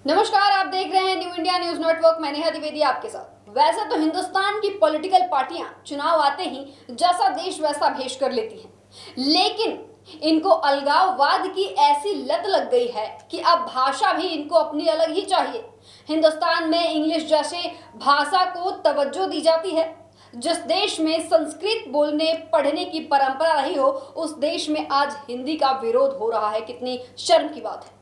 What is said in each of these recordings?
नमस्कार, आप देख रहे हैं न्यू इंडिया न्यूज नेटवर्क। मैं नेहा द्विवेदी आपके साथ। वैसे तो हिंदुस्तान की पॉलिटिकल पार्टियां चुनाव आते ही जैसा देश वैसा भेष कर लेती हैं, लेकिन इनको अलगाववाद की ऐसी लत लग गई है कि अब भाषा भी इनको अपनी अलग ही चाहिए। हिंदुस्तान में इंग्लिश जैसे भाषा को तवज्जो दी जाती है। जिस देश में संस्कृत बोलने पढ़ने की परंपरा रही हो, उस देश में आज हिंदी का विरोध हो रहा है। कितनी शर्म की बात है।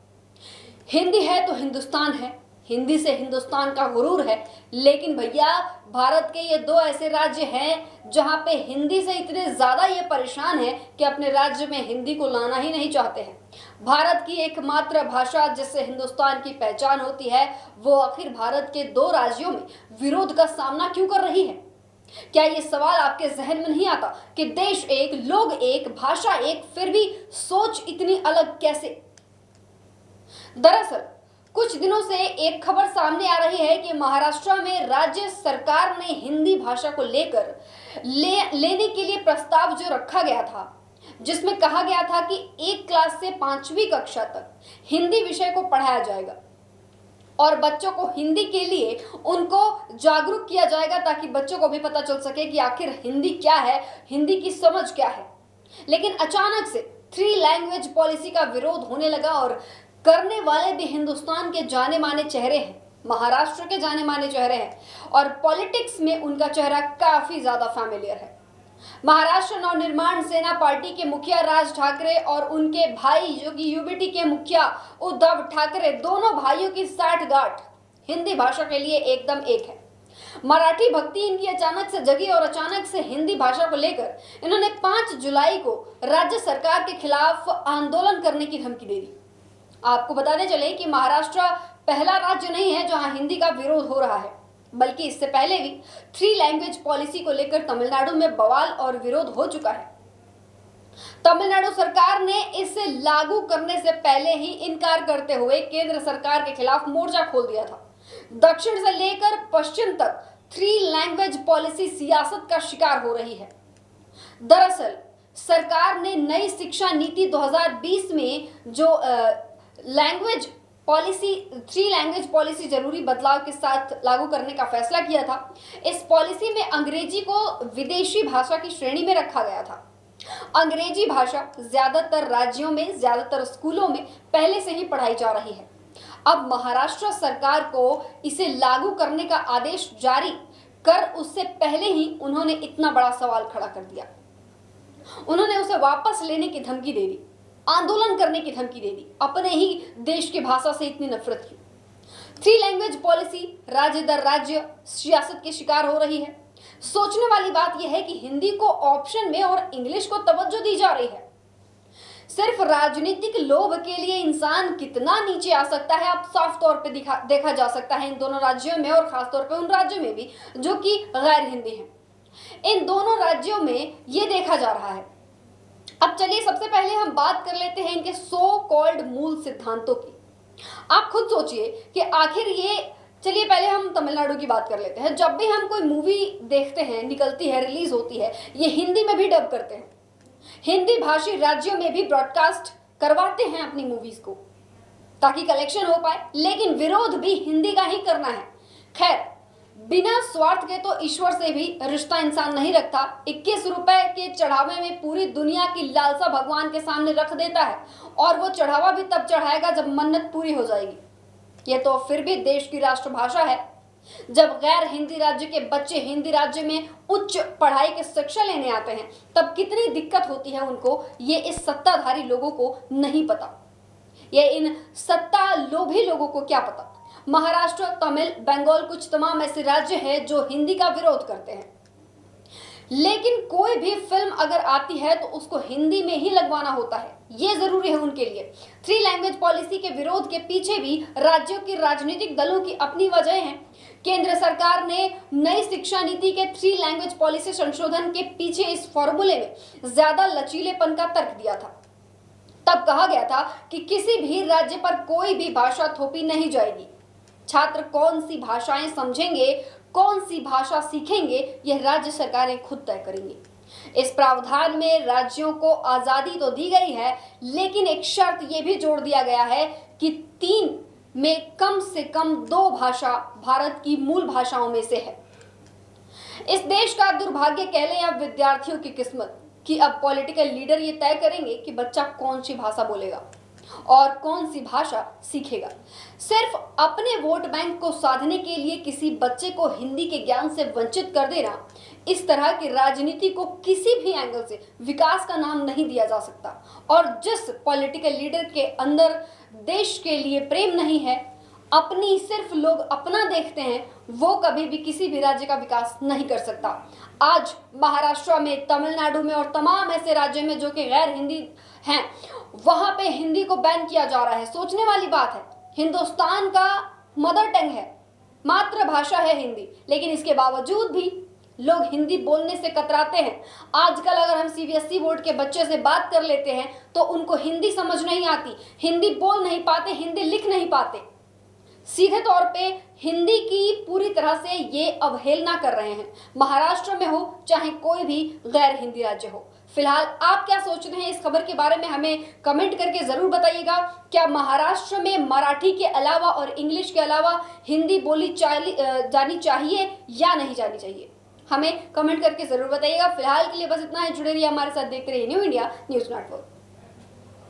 हिंदी है तो हिंदुस्तान है, हिंदी से हिंदुस्तान का गुरूर है। लेकिन भैया, भारत के ये दो ऐसे राज्य हैं जहां पे हिंदी से इतने ज्यादा ये परेशान है कि अपने राज्य में हिंदी को लाना ही नहीं चाहते हैं। भारत की एकमात्र भाषा जिससे हिंदुस्तान की पहचान होती है, वो आखिर भारत के दो राज्यों में विरोध का सामना क्यों कर रही है? क्या ये सवाल आपके जहन में नहीं आता कि देश एक, लोग एक, भाषा एक, फिर भी सोच इतनी अलग कैसे? दरअसल कुछ दिनों से एक खबर सामने आ रही है कि महाराष्ट्र में राज्य सरकार ने हिंदी भाषा को लेकर लेने के लिए प्रस्ताव जो रखा गया था, जिसमें कहा गया था कि 1 क्लास से 5वीं कक्षा तक हिंदी विषय को पढ़ाया जाएगा और बच्चों को हिंदी के लिए उनको जागरूक किया जाएगा, ताकि बच्चों को भी पता चल सके कि आखिर हिंदी क्या है, हिंदी की समझ क्या है। लेकिन अचानक से 3 लैंग्वेज पॉलिसी का विरोध होने लगा और करने वाले भी हिंदुस्तान के जाने माने चेहरे हैं, महाराष्ट्र के जाने माने चेहरे हैं और पॉलिटिक्स में उनका चेहरा काफी ज्यादा फैमिलियर है। महाराष्ट्र नवनिर्माण सेना पार्टी के मुखिया राज ठाकरे और उनके भाई जो कि यूबीटी के मुखिया उद्धव ठाकरे, दोनों भाइयों की साठगांठ हिंदी भाषा के लिए एकदम एक है। मराठी भक्ति इनकी अचानक से जगी और अचानक से हिंदी भाषा को लेकर इन्होंने 5 जुलाई को राज्य सरकार के खिलाफ आंदोलन करने की धमकी दे दी। आपको बताने चले कि महाराष्ट्र पहला राज्य नहीं है जहां हिंदी का विरोध हो रहा है, बल्कि इससे पहले भी 3 लैंग्वेज पॉलिसी को लेकर तमिलनाडु में बवाल और विरोध हो चुका है। तमिलनाडु सरकार ने इसे लागू करने से पहले ही इनकार करते हुए केंद्र सरकार के खिलाफ मोर्चा खोल दिया था। दक्षिण से लेकर पश्चिम तक 3 लैंग्वेज पॉलिसी सियासत का शिकार हो रही है। दरअसल सरकार ने नई शिक्षा नीति 2020 में जो लैंग्वेज पॉलिसी 3 लैंग्वेज पॉलिसी जरूरी बदलाव के साथ लागू करने का फैसला किया था। इस पॉलिसी में अंग्रेजी को विदेशी भाषा की श्रेणी में रखा गया था। अंग्रेजी भाषा ज्यादातर राज्यों में, ज्यादातर स्कूलों में पहले से ही पढ़ाई जा रही है। अब महाराष्ट्र सरकार को इसे लागू करने का आदेश जारी कर उससे पहले ही उन्होंने इतना बड़ा सवाल खड़ा कर दिया। उन्होंने उसे वापस लेने की धमकी दे दी, आंदोलन करने की धमकी दे दी। अपने ही देश की भाषा से इतनी नफरत क्यों? 3 लैंग्वेज पॉलिसी राज्य दर राज्य सियासत के शिकार हो रही है। सोचने वाली बात यह है कि हिंदी को ऑप्शन में और इंग्लिश को तवज्जो दी जा रही है। सिर्फ राजनीतिक लोभ के लिए इंसान कितना नीचे आ सकता है, अब साफ तौर पे देखा जा सकता है इन दोनों राज्यों में, और खासतौर पे उन राज्यों में भी जो कि गैर हिंदी हैं। इन दोनों राज्यों में ये देखा जा रहा है। अब चलिए सबसे पहले हम बात कर लेते हैं इनके सो कॉल्ड मूल सिद्धांतों की। आप खुद सोचिए कि आखिर ये, चलिए पहले हम तमिलनाडु की बात कर लेते हैं। जब भी हम कोई मूवी देखते हैं, निकलती है, रिलीज होती है, ये हिंदी में भी डब करते हैं, हिंदी भाषी राज्यों में भी ब्रॉडकास्ट करवाते हैं अपनी मूवीज को, ताकि कलेक्शन हो पाए। लेकिन विरोध भी हिंदी का ही करना है। खैर, बिना स्वार्थ के तो ईश्वर से भी रिश्ता इंसान नहीं रखता। 21 रुपए के चढ़ावे में पूरी दुनिया की लालसा भगवान के सामने रख देता है, और वो चढ़ावा भी तब चढ़ाएगा जब मन्नत पूरी हो जाएगी। ये तो फिर भी देश की राष्ट्रभाषा है। जब गैर हिंदी राज्य के बच्चे हिंदी राज्य में उच्च पढ़ाई की शिक्षा लेने आते हैं, तब कितनी दिक्कत होती है उनको, ये इस सत्ताधारी लोगों को नहीं पता। ये इन सत्ता लोभी लोगों को क्या पता। महाराष्ट्र, तमिल, बंगाल, कुछ तमाम ऐसे राज्य हैं जो हिंदी का विरोध करते हैं। लेकिन कोई भी फिल्म अगर आती है तो उसको हिंदी में ही लगवाना होता है, ये जरूरी है उनके लिए। 3 लैंग्वेज पॉलिसी के विरोध के पीछे भी राज्यों के राजनीतिक दलों की अपनी वजह है। केंद्र सरकार ने नई शिक्षा नीति के 3 लैंग्वेज पॉलिसी संशोधन के पीछे इस फॉर्मूले में ज्यादा लचीलेपन का तर्क दिया था। तब कहा गया था कि किसी भी राज्य पर कोई भी भाषा थोपी नहीं जाएगी। छात्र कौन सी भाषाएं समझेंगे, कौन सी भाषा सीखेंगे, यह राज्य सरकारें खुद तय करेंगी। इस प्रावधान में राज्यों को आजादी तो दी गई है, लेकिन एक शर्त यह भी जोड़ दिया गया है कि 3 में कम से कम 2 भाषा भारत की मूल भाषाओं में से है। इस देश का दुर्भाग्य कह लें या विद्यार्थियों की किस्मत कि अब पॉलिटिकल लीडर ये तय करेंगे कि बच्चा कौन सी भाषा बोलेगा और कौन सी भाषा सीखेगा। सिर्फ अपने वोट बैंक को साधने के लिए किसी बच्चे को हिंदी के ज्ञान से वंचित कर देना, इस तरह की राजनीति को किसी भी एंगल से विकास का नाम नहीं दिया जा सकता। और जिस पॉलिटिकल लीडर के अंदर देश के लिए प्रेम नहीं है, अपनी सिर्फ लोग अपना देखते हैं, वो कभी भी किसी भी राज्य का विकास नहीं कर सकता। आज महाराष्ट्र में, तमिलनाडु में और तमाम ऐसे राज्यों में जो कि गैर हिंदी हैं, वहां पे हिंदी को बैन किया जा रहा है। सोचने वाली बात है, हिंदुस्तान का मदर टंग है, मातृभाषा है हिंदी, लेकिन इसके बावजूद भी लोग हिंदी बोलने से कतराते हैं। आजकल अगर हम सीबीएसई बोर्ड के बच्चे से बात कर लेते हैं तो उनको हिंदी समझ नहीं आती, हिंदी बोल नहीं पाते, हिंदी लिख नहीं पाते। सीधे तौर पे हिंदी की पूरी तरह से ये अवहेलना कर रहे हैं, महाराष्ट्र में हो चाहे कोई भी गैर हिंदी राज्य हो। फिलहाल आप क्या सोचते हैं इस खबर के बारे में, हमें कमेंट करके जरूर बताइएगा। क्या महाराष्ट्र में मराठी के अलावा और इंग्लिश के अलावा हिंदी बोली जानी चाहिए या नहीं जानी चाहिए? हमें कमेंट करके जरूर बताइएगा। फिलहाल के लिए बस इतना ही। जुड़े रहिए हमारे साथ, देखते रहिए न्यू इंडिया न्यूज़ नेटवर्क।